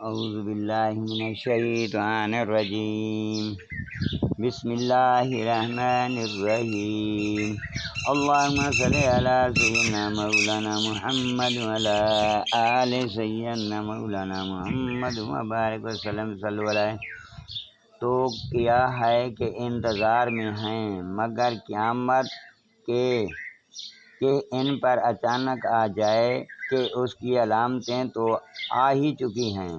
اعوذ باللہ من الشیطان الرجیم بسم اللہ الرحمن الرحیم اللہم صلی علی سیدنا مولانا محمد وعلی آل سیدنا مولانا محمد وبارک وسلم صلی علیہ۔ تو کیا ہے کہ انتظار میں ہیں مگر قیامت کے ان پر اچانک آ جائے کہ اس کی علامتیں تو آ ہی چکی ہیں،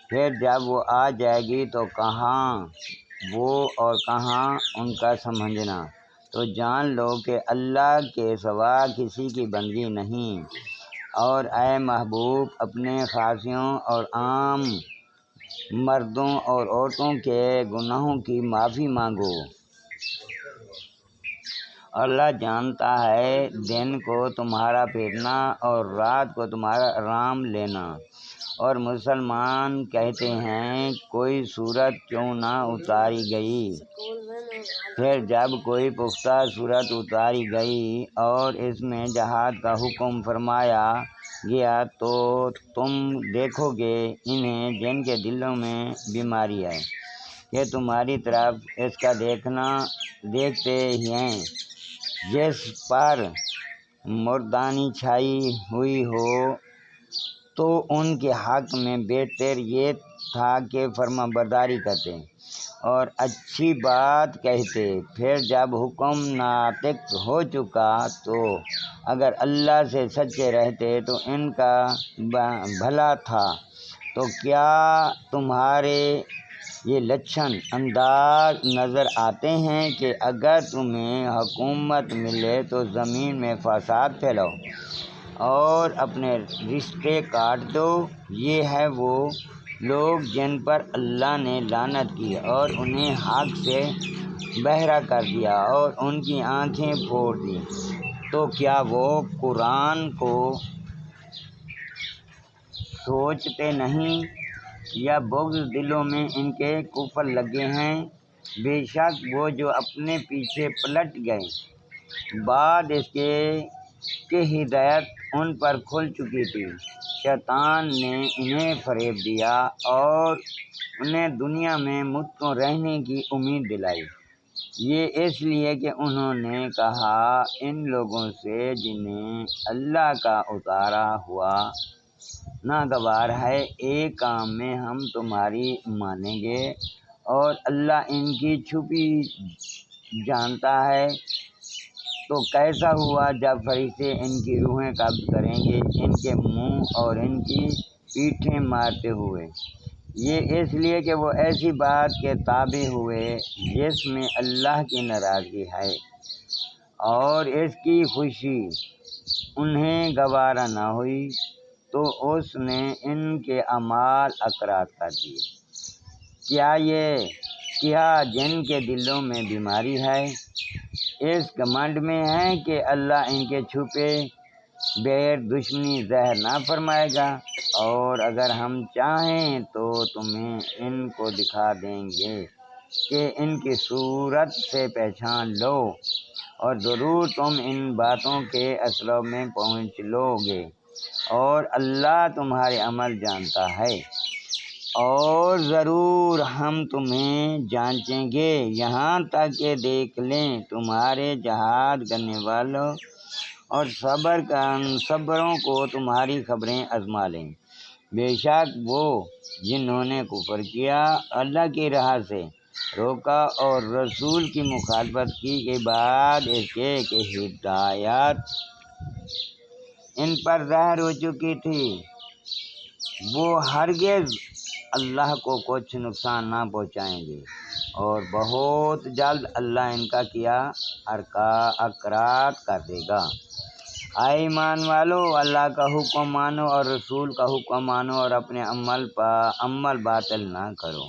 پھر جب وہ آ جائے گی تو کہاں وہ اور کہاں ان کا سمجھنا۔ تو جان لو کہ اللہ کے سوا کسی کی بندگی نہیں، اور اے محبوب اپنے خاصیوں اور عام مردوں اور عورتوں کے گناہوں کی معافی مانگو۔ اللہ جانتا ہے دن کو تمہارا پھرنا اور رات کو تمہارا آرام لینا۔ اور مسلمان کہتے ہیں کوئی صورت کیوں نہ اتاری گئی؟ پھر جب کوئی پختہ صورت اتاری گئی اور اس میں جہاد کا حکم فرمایا گیا تو تم دیکھو گے انہیں جن کے دلوں میں بیماری ہے کہ تمہاری طرف اس کا دیکھتے ہی ہیں، جس پر مردانی چھائی ہوئی ہو، تو ان کے حق میں بہتر یہ تھا کہ فرما برداری کرتے اور اچھی بات کہتے۔ پھر جب حکم ناطق ہو چکا تو اگر اللہ سے سچے رہتے تو ان کا بھلا تھا۔ تو کیا تمہارے یہ لچھن انداز نظر آتے ہیں کہ اگر تمہیں حکومت ملے تو زمین میں فساد پھیلاؤ اور اپنے رشتے کاٹ دو؟ یہ ہے وہ لوگ جن پر اللہ نے لعنت کی اور انہیں حق سے بہرا کر دیا اور ان کی آنکھیں پھوڑ دیں۔ تو کیا وہ قرآن کو سوچتے نہیں یا بغض دلوں میں ان کے کفر لگے ہیں؟ بے شک وہ جو اپنے پیچھے پلٹ گئے بعد اس کے کہ ہدایت ان پر کھل چکی تھی، شیطان نے انہیں فریب دیا اور انہیں دنیا میں مدتوں رہنے کی امید دلائی۔ یہ اس لیے کہ انہوں نے کہا ان لوگوں سے جنہیں اللہ کا اتارا ہوا ناگوار ہے، ایک کام میں ہم تمہاری مانیں گے اور اللہ ان کی چھپی جانتا ہے۔ تو کیسا ہوا جب فرشتے ان کی روحیں قبض کریں گے ان کے منہ اور ان کی پیٹھیں مارتے ہوئے؟ یہ اس لیے کہ وہ ایسی بات کے تابع ہوئے جس میں اللہ کی ناراضگی ہے اور اس کی خوشی انہیں گوارا نہ ہوئی، تو اس نے ان کے اعمال اقرار کر دیے۔ کیا جن کے دلوں میں بیماری ہے اس گھمنڈ میں ہے کہ اللہ ان کے چھپے بیر دشمنی ظاہر نہ فرمائے گا؟ اور اگر ہم چاہیں تو تمہیں ان کو دکھا دیں گے کہ ان کی صورت سے پہچان لو، اور ضرور تم ان باتوں کے اسباب میں پہنچ لو گے، اور اللہ تمہارے عمل جانتا ہے۔ اور ضرور ہم تمہیں جانچیں گے یہاں تک کہ دیکھ لیں تمہارے جہاد کرنے والوں اور صبروں کو تمہاری خبریں آزما لیں۔ بے شک وہ جنہوں نے کفر کیا، اللہ کی راہ سے روکا اور رسول کی مخالفت کی کے بعد اس کے کہ ہدایت ان پر ظاہر ہو چکی تھی، وہ ہرگز اللہ کو کچھ نقصان نہ پہنچائیں گے، اور بہت جلد اللہ ان کا کیا اقرار کر دے گا۔ اے ایمان والو، اللہ کا حکم مانو اور رسول کا حکم مانو اور اپنے عمل باطل نہ کرو۔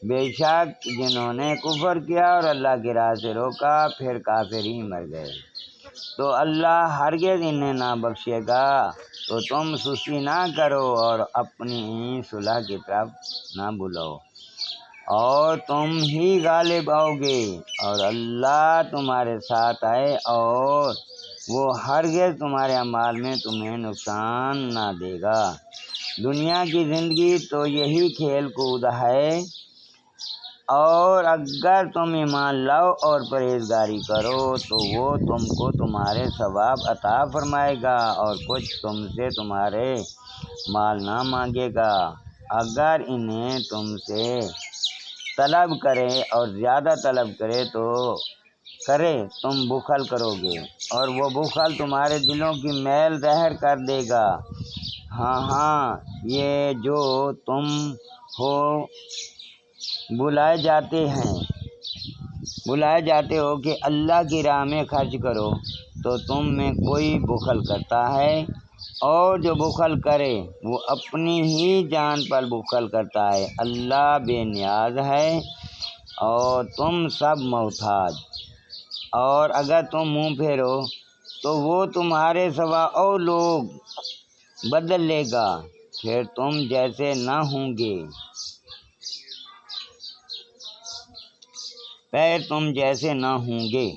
بے شک جنہوں نے کفر کیا اور اللہ کی راہ سے روکا پھر کافر ہی مر گئے، تو اللہ ہرگز انہیں نہ بخشے گا۔ تو تم سستی نہ کرو اور اپنی صلح کی طرف نہ بلاؤ، اور تم ہی غالب آؤ گے، اور اللہ تمہارے ساتھ ہے اور وہ ہرگز تمہارے اعمال میں تمہیں نقصان نہ دے گا۔ دنیا کی زندگی تو یہی کھیل کود ہے، اور اگر تم ایمان لاؤ اور پرہیزگاری کرو تو وہ تم کو تمہارے ثواب عطا فرمائے گا اور کچھ تم سے تمہارے مال نہ مانگے گا۔ اگر انہیں تم سے طلب کرے اور زیادہ طلب کرے تو تم بخل کرو گے اور وہ بخل تمہارے دلوں کی میل زہر کر دے گا۔ ہاں یہ جو تم ہو بلائے جاتے ہو کہ اللہ کی راہ میں خرچ کرو، تو تم میں کوئی بخل کرتا ہے، اور جو بخل کرے وہ اپنی ہی جان پر بخل کرتا ہے۔ اللہ بے نیاز ہے اور تم سب محتاج، اور اگر تم منہ پھیرو تو وہ تمہارے سوا اور لوگ بدل لے گا، پھر تم جیسے نہ ہوں گے۔